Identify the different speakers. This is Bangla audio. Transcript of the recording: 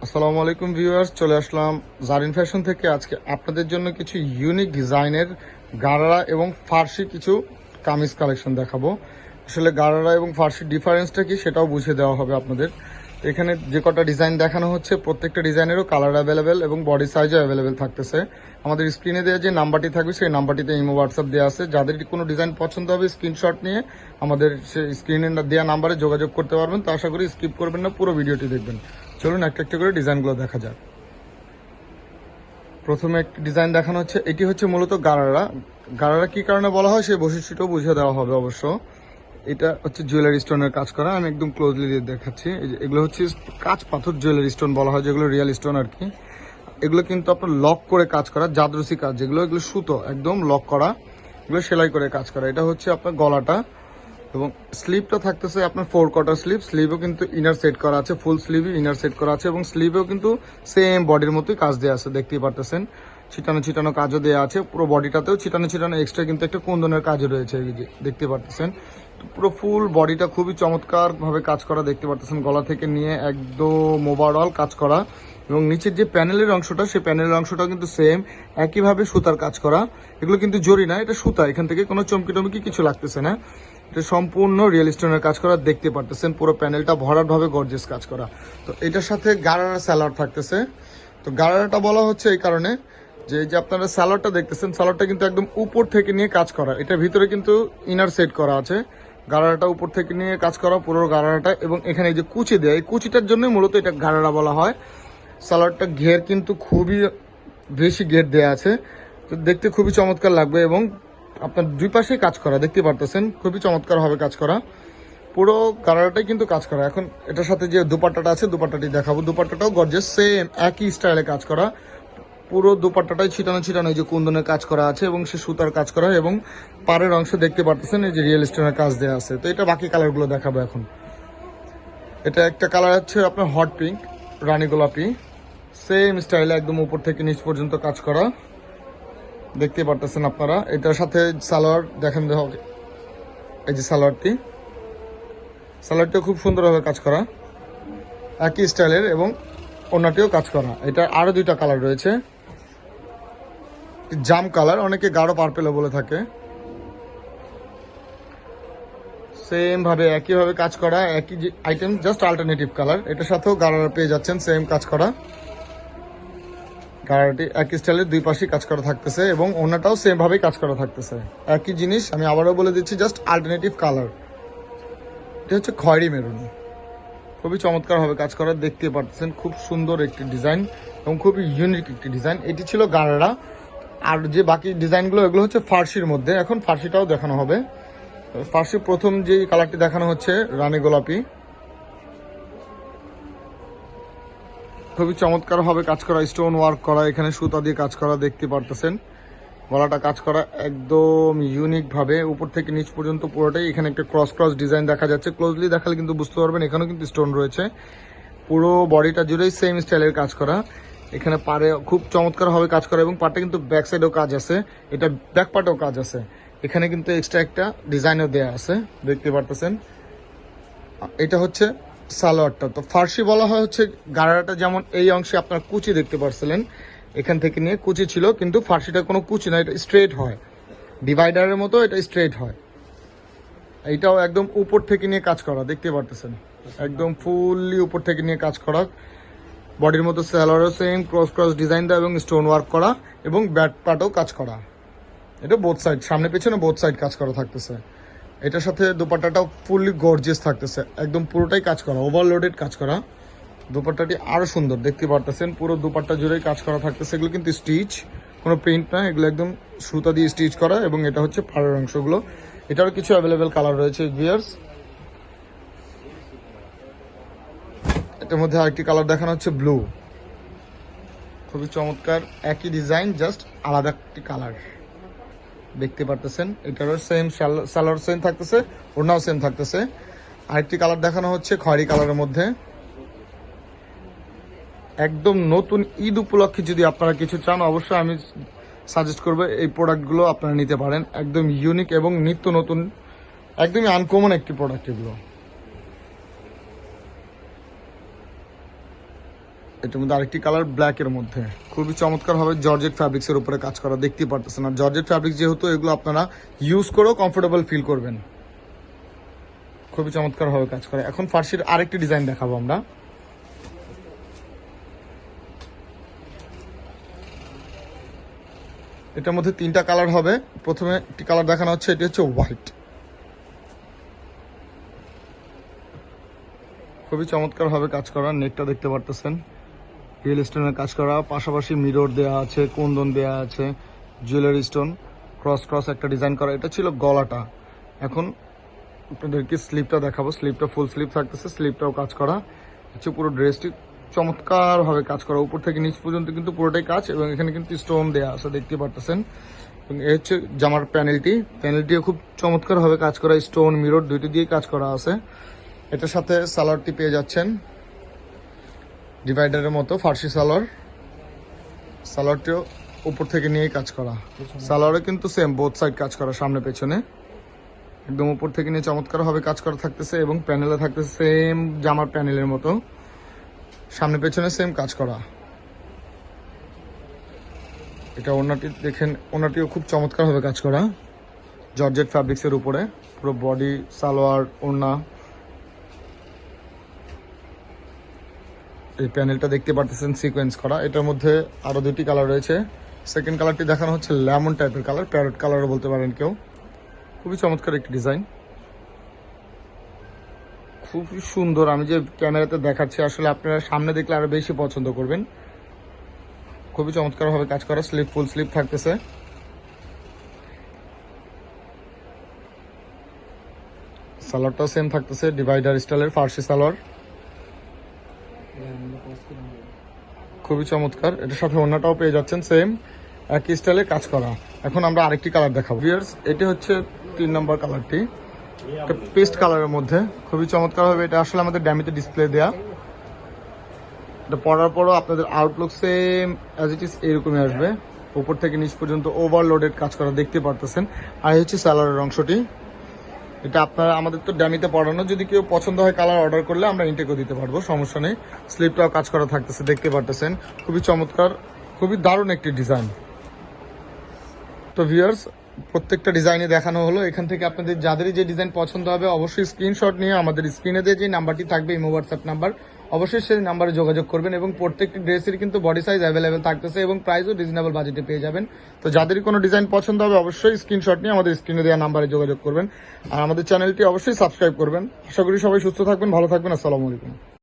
Speaker 1: আসসালামু আলাইকুম ভিউয়ার্স, চলে আসলাম জারিন ফ্যাশন থেকে। আজকে আপনাদের জন্য কিছু ইউনিক ডিজাইনের গারারা এবং ফার্সি কিছু কামিজ কালেকশন দেখাবো। আসলে গারারা এবং ফার্সির ডিফারেন্সটা কি সেটাও বুঝিয়ে দেওয়া হবে আপনাদের। এখানে যে কটা ডিজাইন দেখানো হচ্ছে প্রত্যেকটা ডিজাইনেরও কালার অ্যাভেলেবেল এবং বডি সাইজও অ্যাভেলেবেল থাকতেছে। আমাদের স্ক্রিনে দেওয়া যে নাম্বারটি থাকবে সেই নাম্বারটিতে ইমো হোয়াটসঅ্যাপ দেওয়া আছে। যাদের কোনো ডিজাইন পছন্দ হবে স্ক্রিনশট নিয়ে আমাদের সেই স্ক্রিনে দেওয়া নাম্বারে যোগাযোগ করতে পারবেন। তো আশা করি স্কিপ করবেন না, পুরো ভিডিওটি দেখবেন। চলুন একটা একটা করে ডিজাইনগুলো দেখা যাক। প্রথমে একটি ডিজাইন দেখানো হচ্ছে, এটি হচ্ছে মূলত গারারা। গারারা কি কারণে বলা হয় সেই বৈশিষ্ট্যটাও বুঝিয়ে দেওয়া হবে অবশ্য। এটা হচ্ছে জুয়েলারি স্টোনের কাজ করা, আমি একদম ক্লোজলি দেখাচ্ছি। এগুলো হচ্ছে কাঁচ পাথর জুয়েলারি স্টোন বলা হয়, যেগুলো রিয়েল স্টোন আর কি। এগুলো কিন্তু আপনার লক করে কাজ করা, জাদরসি কাজ যেগুলো, এগুলো সুতো একদম লক করা, এগুলো সেলাই করে কাজ করা। এটা হচ্ছে আপনার গলাটা এবং স্লিভটা থাকতেছে আপনার 4 কোয়ার্টার স্লিভ। স্লিভও কিন্তু ইনার সেট করা আছে, ফুল স্লিভই ইনার সেট করা আছে এবং স্লিভেও কিন্তু সেম বডির মতোই কাজ দেওয়া আছে, দেখতেই পারতেছেন। ছিটানো ছিটানো কাজও দেওয়া আছে, পুরো বডিটাতেও ছিটানো ছিটানো এক্সট্রা কিন্তু একটা কুন্দনের কাজও রয়েছে, এই যে দেখতে পারতেছেন। পুরো ফুল বডিটা খুবই চমৎকার ভাবে কাজ করা, দেখতে পারতেছেন। গলা থেকে নিয়ে একদম ওভারঅল কাজ করা এবং নিচের যে প্যানেলের অংশটা, সেই প্যানেলের অংশটাও কিন্তু সেম একইভাবে সুতার কাজ করা। এগুলো কিন্তু জরি না, এটা সুতা, এখান থেকে কোনো চমকি টমকি কিছু লাগতেছে না। এটা সম্পূর্ণ রিয়েল স্টোনের কাজ করা, দেখতে পারতেছেন। পুরো প্যানেলটা ভরাট ভাবে গর্জিয়াস কাজ করা। তো এটার সাথে গারারা স্যালাড থাকতেছে। তো গারারাটা বলা হচ্ছে এই কারণে যে আপনারা স্যালাডটা দেখতেছেন, স্যালাডটা কিন্তু একদম উপর থেকে নিয়ে কাজ করা। এটার ভিতরে কিন্তু ইনার সেট করা আছে। গারারাটা উপর থেকে নিয়ে কাজ করা পুরো গারারাটা, এবং এখানে এই যে কুচি দেয়, এই কুচিটার জন্য মূলত এটা গারারা বলা হয়। স্যালাডটা ঘের কিন্তু খুবই বেশি ঘের দেওয়া আছে, তো দেখতে খুবই চমৎকার লাগবে এবং আপনার দুই পাশেই কাজ করা, দেখতে পারতেছেন খুবই চমৎকার হবে কাজ করা। পুরো গারারাটাই কিন্তু কাজ করা। এখন এটার সাথে যে দুপাট্টাটা আছে, দুপাট্টাটি দেখাবো। দুপাট্টাটাও গর্জিয়াস, সেম একই স্টাইলে কাজ করা। পুরো দুপাট্টাটাই ছিটানো ছিটানো এই যে কুন্দনের কাজ করা আছে এবং সে সুতার কাজ করা, এবং পাড়ের অংশ দেখতে পারতেছেন এই যে রিয়েল স্টোনের কাজ দেওয়া আছে। তো এটা বাকি কালারগুলো দেখাবো এখন। এটা একটা কালার হচ্ছে আপনার হট পিঙ্ক, রানী গোলাপি, সেম স্টাইলে একদম উপর থেকে নিচ পর্যন্ত কাজ করা, দেখতে পারতেছেন আপনারা। এটার সাথে সালোয়ার দেখেন, এই যে সালোয়ারটিও খুব সুন্দরভাবে কাজ করা, একই স্টাইলের, এবং ওনাটিও কাজ করা। এটা আরো দুইটা কালার রয়েছে, জাম কালার, অনেকে গাঢ় পার্পেলও বলে থাকে। সেম ভাবে একইভাবে কাজ করা, একই আইটেম, জাস্ট অল্টারনেটিভ কালার। এটার সাথেও গারারা পেয়ে যাচ্ছেন, সেম কাজ করা। গারারাটি একই স্টাইলের দুই পাশেই কাজ করা থাকতেছে এবং ওনাটাও সেম ভাবেই কাজ করা থাকতেছে, একই জিনিস। আমি আবারও বলে দিচ্ছি, জাস্ট অল্টারনেটিভ কালার। এটা হচ্ছে খয়েরি মেরুন, খুবই চমৎকার হবে কাজ করা, দেখতে পাচ্ছেন। খুব সুন্দর একটি ডিজাইন এবং খুবই ইউনিক একটি ডিজাইন। এটি ছিল গারারা। আর যে বাকি ডিজাইনগুলো, এগুলো হচ্ছে ফার্সির মধ্যে। এখন ফার্সিটাও দেখানো হবে। ফার্সি প্রথম যে কালারটি দেখানো হচ্ছে রানী গোলাপি, খুবই চমৎকার হবে কাজ করা, স্টোন ওয়ার্ক করা, এখানে সুতা দিয়ে কাজ করা, দেখতে পারতেছেন। গলাটা কাজ করা একদম ইউনিক ভাবে উপর থেকে নিচ পর্যন্ত পুরোটাই। এখানে একটা ক্রস ক্রস ডিজাইন দেখা যাচ্ছে, ক্লোজলি দেখালে কিন্তু বুঝতে পারবেন এখানেও কিন্তু স্টোন রয়েছে। পুরো বডিটা জুড়েই সেম স্টাইলের কাজ করা। এখানে পাড়ে খুব চমৎকার হবে কাজ করা এবং পাটে কিন্তু ব্যাক সাইডেও কাজ আছে, এটা ব্যাক পার্টেও কাজ আছে। এখানে কিন্তু এক্সট্রা একটা ডিজাইনও দেওয়া আছে, দেখতে পারতেছেন। এটা হচ্ছে সালোয়ারটা। তো ফার্সি বলা হয় হচ্ছে গারারাটা, যেমন এই অংশে আপনার কুচি দেখতে পারছিলেন, এখান থেকে নিয়ে কুচি ছিল, কিন্তু ফার্সিটা কোনো কুচি না, এটা স্ট্রেট হয়, ডিভাইডারের মতো এটা স্ট্রেট হয়। এইটাও একদম উপর থেকে নিয়ে কাজ করা, দেখতে পারতেছেন, একদম ফুললি উপর থেকে নিয়ে কাজ করা। বডির মতো সালোয়ারও সেম ক্রস ক্রস ডিজাইন দেওয়া এবং স্টোন ওয়ার্ক করা, এবং ব্যাক পার্টও কাজ করা। এটা বোথ সাইড, সামনে পেছনে বোথ সাইড কাজ করা থাকতেছে। এটার সাথে দোপাট্টাটাও ফুললি গর্জিয়াস থাকতেছে, একদম পুরোটাই কাজ করা, ওভারলোডেড কাজ করা। দোপাট্টাটি আরো সুন্দর, দেখতে পারতেছেন। পুরো দোপাট্টা জুড়েই কাজ করা থাকতেছে। এগুলো কিন্তু স্টিচ, কোনো প্রিন্ট না, এগুলো একদম সুতা দিয়ে স্টিচ করা, এবং এটা হচ্ছে পাড়ের অংশগুলো। এটারও কিছু অ্যাভেলেবেল কালার রয়েছে ভিউয়ার্স। এটার মধ্যে আরেকটি কালার দেখানো হচ্ছে ব্লু, খুবই চমৎকার, একই ডিজাইন, জাস্ট আলাদা একটি কালার, দেখতে পারতেছেন। এটারও সেম সালোয়ার সেম থাকতেছে, ওড়নাও সেম থাকতেছে। আরেকটি কালার দেখানো হচ্ছে খয়েরি কালারের মধ্যে। একদম নতুন ঈদ উপলক্ষে যদি আপনারা কিছু চান, অবশ্যই আমি সাজেস্ট করবো এই প্রোডাক্টগুলো আপনারা নিতে পারেন। একদম ইউনিক এবং নিত্য নতুন, একদমই আনকমন একটি প্রোডাক্ট এগুলো। এটার মধ্যে আরেকটি কালার ব্ল্যাক এর মধ্যে, খুবই চমৎকার ভাবে জর্জেট ফ্যাব্রিক্স এর উপরে কাজ করা, দেখতে পারতেছেন। আর জর্জেট ফ্যাব্রিক যেহেতু, এগুলো আপনারা ইউজ করেও কমফোর্টেবল ফিল করবেন। খুবই চমৎকার ভাবে কাজ করে। এখন ফার্সির আরেকটি ডিজাইন দেখাবো আমরা। এটার মধ্যে 3টা কালার হবে। প্রথমে একটি কালার দেখানো হচ্ছে, এটি হচ্ছে হোয়াইট। খুবই চমৎকার ভাবে কাজ করা, নেকটা দেখতে পারতেছেন রিয়েল স্টোনের কাজ করা, পাশাপাশি মিরর দেওয়া আছে, কুন্দন দেওয়া আছে, জুয়েলারি স্টোন ক্রস ক্রস একটা ডিজাইন করা। এটা ছিল গলাটা। এখন আপনাদেরকে স্লিপটা দেখাবো। স্লিপটা ফুল স্লিপ থাকতেছে, স্লিপটাও কাজ করা হচ্ছে। পুরো ড্রেসটি চমৎকার ভাবে কাজ করা, উপর থেকে নিচ পর্যন্ত কিন্তু পুরোটাই কাজ, এবং এখানে কিন্তু স্টোন দেওয়া আছে দেখতে পারতেছেন। এবং এই হচ্ছে জামার প্যানেলটিও খুব চমৎকার ভাবে কাজ করা, স্টোন মিরর দুইটি দিয়ে কাজ করা আছে। এটার সাথে সালোয়ারটি পেয়ে যাচ্ছেন ডিভাইডারের মতো ফার্সি সালোয়ারটিও উপর থেকে নিয়েই কাজ করা। সালোয়ারে কিন্তু সেম বোথ সাইড কাজ করা, সামনে পেছনে একদম উপর থেকে নিয়ে চমৎকার ভাবে কাজ করা থাকতেছে। এবং প্যানেলে থাকতেছে সেম জামার প্যানেলের মতো, সামনে পেছনে সেম কাজ করা। এটা ওড়নাটি দেখেন, ওড়নাটিও খুব চমৎকার ভাবে কাজ করা, জর্জেট ফ্যাব্রিক্স এর উপরে পুরো বডি, সালোয়ার, ওড়না। এই প্যানেলটা দেখতে পারতেছেন সিকোয়েন্স করা। এটার মধ্যে আরো 2টি কালার রয়েছে। সেকেন্ড কালারটি দেখানো হচ্ছে লেমন টাইপের কালার, প্যারট কালারও বলতে পারেন কেউ। খুবই চমৎকার একটি ডিজাইন, খুবই সুন্দর। আমি যে ক্যামেরাতে দেখাচ্ছি, আসলে আপনারা সামনে দেখলে আরো বেশি পছন্দ করবেন। খুবই চমৎকার ভাবে কাজ করা, স্লিপ ফুল স্লিপ থাকতেছে। সালোয়ারটাও সেম থাকতেছে, ডিভাইডার স্টাইলের ফার্সি সালোয়ার, খুবই চমৎকার। এটার সাথে ওড়নাটাও পেয়ে যাচ্ছেন সেম একই স্টাইলে কাজ করা। এখন আমরা আরেকটি কালার দেখাবো ভিউয়ার্স। এটি হচ্ছে 3 নম্বর কালারটি, একটা পেস্ট কালারের মধ্যে, খুবই চমৎকার ভাবে। এটা আসলে আমাদের ড্যামিতে ডিসপ্লে দেয়া। এটা পরার পরও আপনাদের Outlook same as it is এরকমই আসবে, উপর থেকে নিচ পর্যন্ত ওভারলোডেড কাজ করা দেখতে পারতেছেন। আর এই হচ্ছে সালোয়ারের অংশটি। এটা আপনারা, আমাদের তো ড্যামিতে পড়ানো, যদি কেউ পছন্দ হয় কালার অর্ডার করলে আমরা ইনটেকও দিতে পারবো, সমস্যা নেই। স্লিপটাও কাজ করা থাকতেছে দেখতে পারতেছেন, খুবই চমৎকার, খুবই দারুণ একটি ডিজাইন। তো ভিউয়ার্স, প্রত্যেকটা ডিজাইনে দেখানো হলো। এখান থেকে আপনাদের যাদেরই যে ডিজাইন পছন্দ হবে অবশ্যই স্ক্রিনশট নিয়ে আমাদের স্ক্রিনে যে নাম্বারটি থাকবে, ইমো হোয়াটসঅ্যাপ নাম্বার, অবশ্যই সেই নাম্বারে যোগাযোগ করবেন। এবং প্রত্যেকটি ড্রেসের কিন্তু বডি সাইজ অ্যাভেলেবেল থাকতেছে এবং প্রাইসও রিজনেবল বাজেটে পেয়ে যাবেন। তো যাদেরই কোনো ডিজাইন পছন্দ হবে অবশ্যই স্ক্রিনশট নিয়ে আমাদের স্ক্রিনে দেওয়া নাম্বারে যোগাযোগ করবেন। আর আমাদের চ্যানেলটি অবশ্যই সাবস্ক্রাইব করবেন। আশা করি সবাই সুস্থ থাকবেন, ভালো থাকবেন। আসসালামু আলাইকুম।